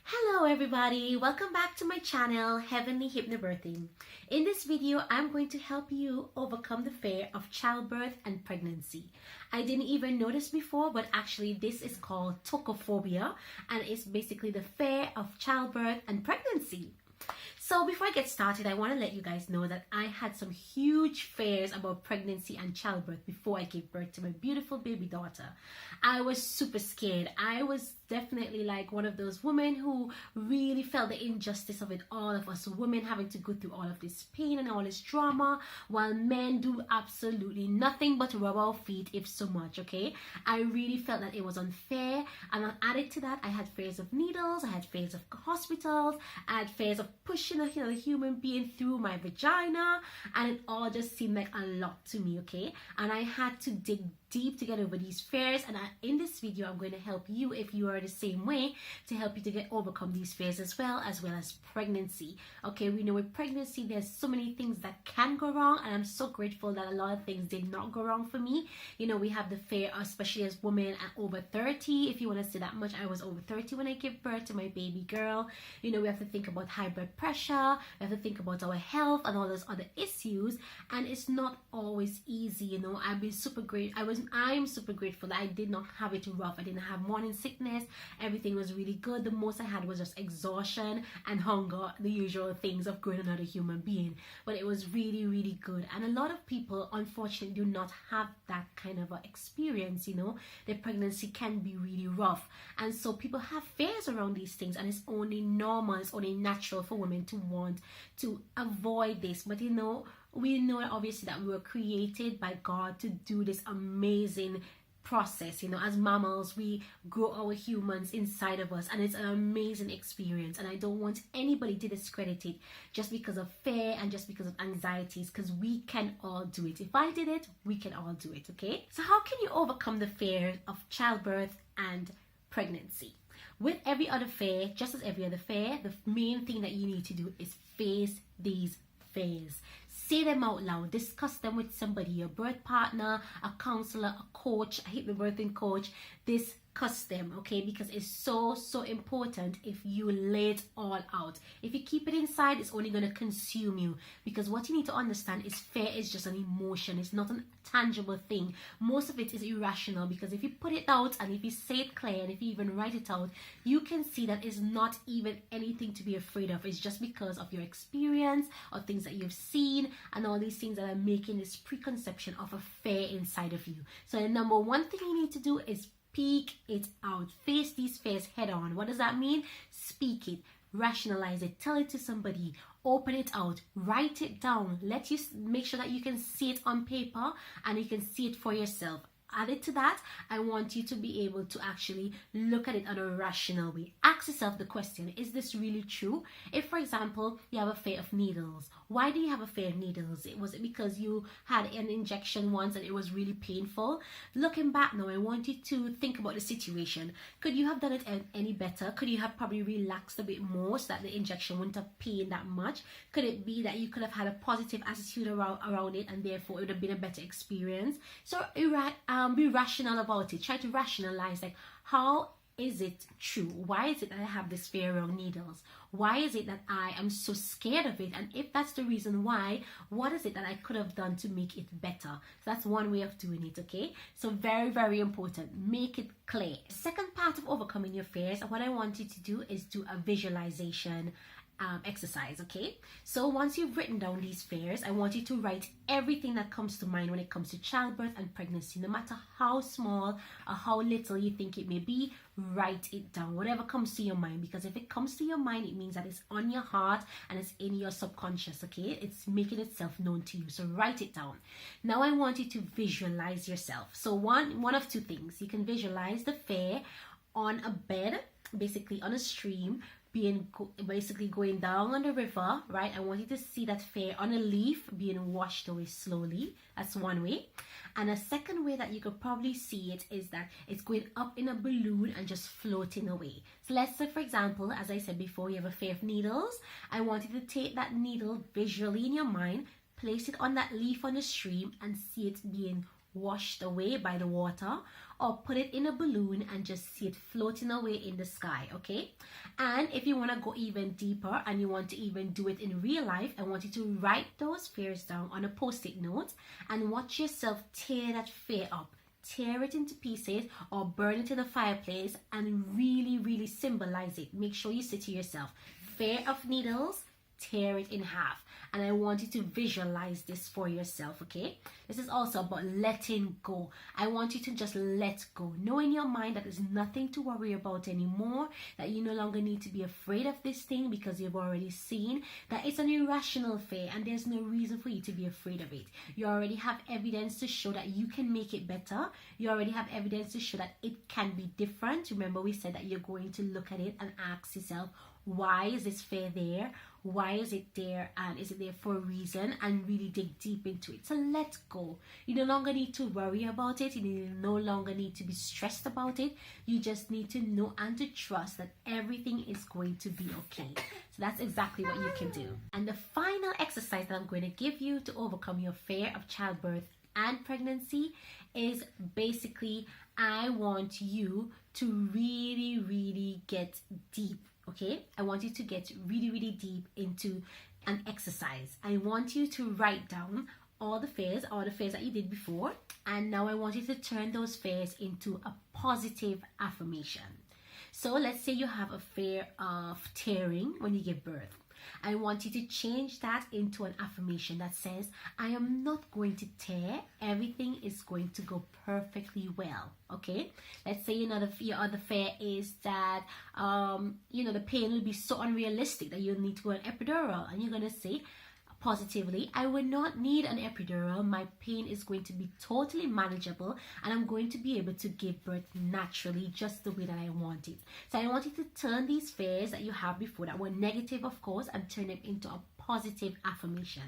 Hello everybody, welcome back to my channel Heavenly Hypnobirthing. In this video I'm going to help you overcome the fear of childbirth and pregnancy. I didn't even notice before, but actually this is called tocophobia, and it's basically the fear of childbirth and pregnancy. So before I get started, I want to let you guys know that I had some huge fears about pregnancy and childbirth before I gave birth to my beautiful baby daughter. I was super scared. I was definitely like one of those women who really felt the injustice of it all, of us women having to go through all of this pain and all this drama while men do absolutely nothing but rub our feet, if so much. Okay, I really felt that it was unfair, and added to that I had fears of needles, I had fears of hospitals, I had fears of pushing a human being through my vagina, and it all just seemed like a lot to me. Okay, and I had to dig deep to get over these fears, and in this video I'm going to help you, if you are the same way, to help you to overcome these fears as well as pregnancy. Okay, we know with pregnancy there's so many things that can go wrong, and I'm so grateful that a lot of things did not go wrong for me. You know, we have the fear, especially as women at over 30, if you want to say that much. I was over 30 when I gave birth to my baby girl. You know, we have to think about high blood pressure, we have to think about our health and all those other issues, and it's not always easy. You know, I'm super grateful that I did not have it rough. I didn't have morning sickness. Everything was really good. The most I had was just exhaustion and hunger, the usual things of growing another human being. But it was really good. And a lot of people unfortunately do not have that kind of experience. You know, their pregnancy can be really rough, and so people have fears around these things, and it's only normal, it's only natural for women to want to avoid this. But you know, we know obviously that we were created by God to do this amazing process. You know, as mammals, we grow our humans inside of us, and it's an amazing experience, and I don't want anybody to discredit it just because of fear and just because of anxieties, because we can all do it. If I did it, we can all do it. Okay, so how can you overcome the fear of childbirth and pregnancy? With every other fear, just as every other fear, the main thing that you need to do is face these fears. Say them out loud, discuss them with somebody, your birth partner, a counselor, a coach, a hypnobirthing coach. Discuss them, okay? Because it's so important if you lay it all out. If you keep it inside, it's only going to consume you, because what you need to understand is fear is just an emotion. It's not a tangible thing. Most of it is irrational, because if you put it out and if you say it clear and if you even write it out, you can see that it's not even anything to be afraid of. It's just because of your experience or things that you've seen and all these things that are making this preconception of a fear inside of you. So the number one thing you need to do is speak it out. Face these fears head on. What does that mean? Speak it, rationalize it, tell it to somebody, open it out, write it down. Let you make sure that you can see it on paper and you can see it for yourself. Added to that, I want you to be able to actually look at it in a rational way. Ask yourself the question, is this really true? If, for example, you have a fear of needles, why do you have a fear of needles? Was it because you had an injection once and it was really painful? Looking back now, I want you to think about the situation. Could you have done it any better? Could you have probably relaxed a bit more so that the injection wouldn't have pained that much? Could it be that you could have had a positive attitude around it, and therefore it would have been a better experience? So be rational about it. Try to rationalize, like, how is it true? Why is it that I have this fear around needles? Why is it that I am so scared of it? And if that's the reason why, what is it that I could have done to make it better? So that's one way of doing it, okay? So very important. Make it clear. Second part of overcoming your fears, what I want you to do is do a visualization exercise. Okay, so once you've written down these fears, I want you to write everything that comes to mind when it comes to childbirth and pregnancy, no matter how small or how little you think it may be. Write it down, whatever comes to your mind, because if it comes to your mind, it means that it's on your heart and it's in your subconscious. Okay, it's making itself known to you, so write it down. Now I want you to visualize yourself. So one of two things. You can visualize the fear on a bed, basically on a stream, basically going down on the river, right? I want you to see that fear on a leaf being washed away slowly. That's one way. And a second way that you could probably see it is that it's going up in a balloon and just floating away. So let's say, for example, as I said before, you have a fear of needles. I want you to take that needle visually in your mind, place it on that leaf on the stream, and see it being washed away by the water, or put it in a balloon and just see it floating away in the sky, okay? And if you want to go even deeper and you want to even do it in real life, I want you to write those fears down on a post-it note and watch yourself tear that fear up. Tear it into pieces or burn it in the fireplace and really symbolize it. Make sure you say to yourself, fear of needles, tear it in half. And I want you to visualize this for yourself, okay? This is also about letting go. I want you to just let go. Know in your mind that there's nothing to worry about anymore, that you no longer need to be afraid of this thing because you've already seen that it's an irrational fear and there's no reason for you to be afraid of it. You already have evidence to show that you can make it better. You already have evidence to show that it can be different. Remember, we said that you're going to look at it and ask yourself, why is this fear there? Why is it there? And is it there for a reason? And really dig deep into it. So let go. You no longer need to worry about it. You no longer need to be stressed about it. You just need to know and to trust that everything is going to be okay. So that's exactly what you can do. And the final exercise that I'm going to give you to overcome your fear of childbirth and pregnancy is basically, I want you to really get deep. Okay, I want you to get really deep into an exercise. I want you to write down all the fears that you did before, and now I want you to turn those fears into a positive affirmation. So let's say you have a fear of tearing when you give birth. I want you to change that into an affirmation that says, I am not going to tear. Everything is going to go perfectly well. Okay? Let's say your other fear is that, the pain will be so unrealistic that you'll need to go on epidural. And you're going to say, positively, I will not need an epidural. My pain is going to be totally manageable and I'm going to be able to give birth naturally, just the way that I want it. So I want you to turn these fears that you have before that were negative, of course, and turn them into a positive affirmation.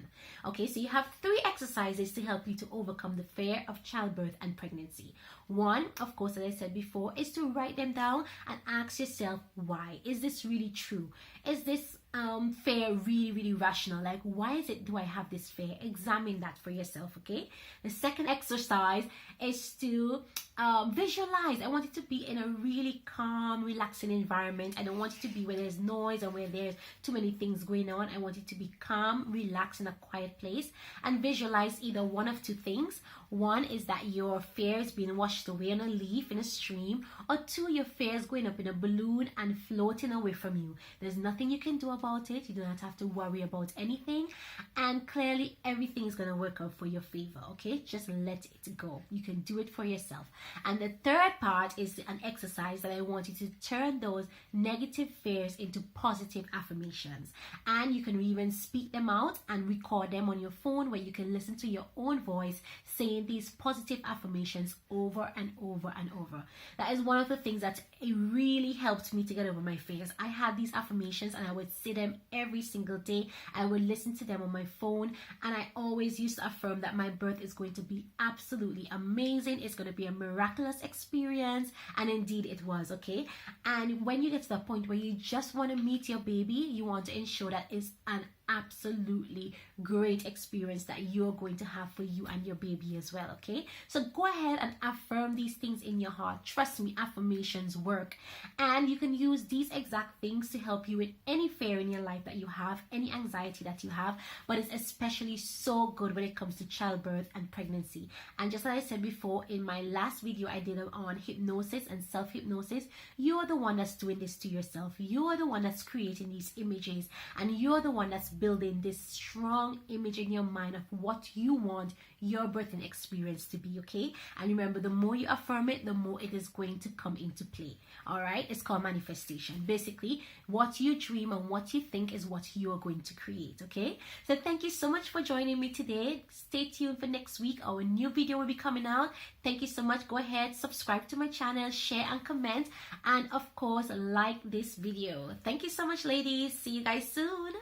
Okay, so you have 3 exercises to help you to overcome the fear of childbirth and pregnancy. One, of course, as I said before, is to write them down and ask yourself, why? Is this really true? Is this fear really rational? Like, why do I have this fear? Examine that for yourself, okay? The second exercise is to visualize. I want you to be in a really calm, relaxing environment. I don't want you to be where there's noise or where there's too many things going on. I want you to be calm, relaxed, in a quiet place, and visualize either one of 2 things. One is that your fear is being washed away on a leaf in a stream, or 2, your fear is going up in a balloon and floating away from you. There's nothing you can do about it. You do not have to worry about anything, and clearly everything is going to work out for your favor. Okay, just let it go. You can do it for yourself. And the third part is an exercise that I want you to turn those negative fears into positive affirmations, and you can even speak them out and record them on your phone, where you can listen to your own voice saying these positive affirmations over and over and over. That is one of the things that it really helped me to get over my fears. I had these affirmations and I would say them every single day. I would listen to them on my phone, and I always used to affirm that my birth is going to be absolutely amazing. It's going to be a miraculous experience, and indeed it was. Okay, and when you get to the point where you just want to meet your baby, you want to ensure that it's an absolutely great experience that you're going to have for you and your baby as well. Okay, so go ahead and affirm these things in your heart. Trust me, affirmations work, and you can use these exact things to help you with any fear in your life that you have, any anxiety that you have, but it's especially so good when it comes to childbirth and pregnancy. And just like I said before, in my last video I did on hypnosis and self-hypnosis, you're the one that's doing this to yourself. You're the one that's creating these images, and you're the one that's building this strong image in your mind of what you want your birthing experience to be. Okay, and remember, the more you affirm it, the more it is going to come into play. All right, it's called manifestation. Basically, what you dream and what you think is what you are going to create. Okay, so thank you so much for joining me today. Stay tuned for next week. Our new video will be coming out. Thank you so much. Go ahead, subscribe to my channel, share and comment, and of course like this video. Thank you so much, ladies. See you guys soon.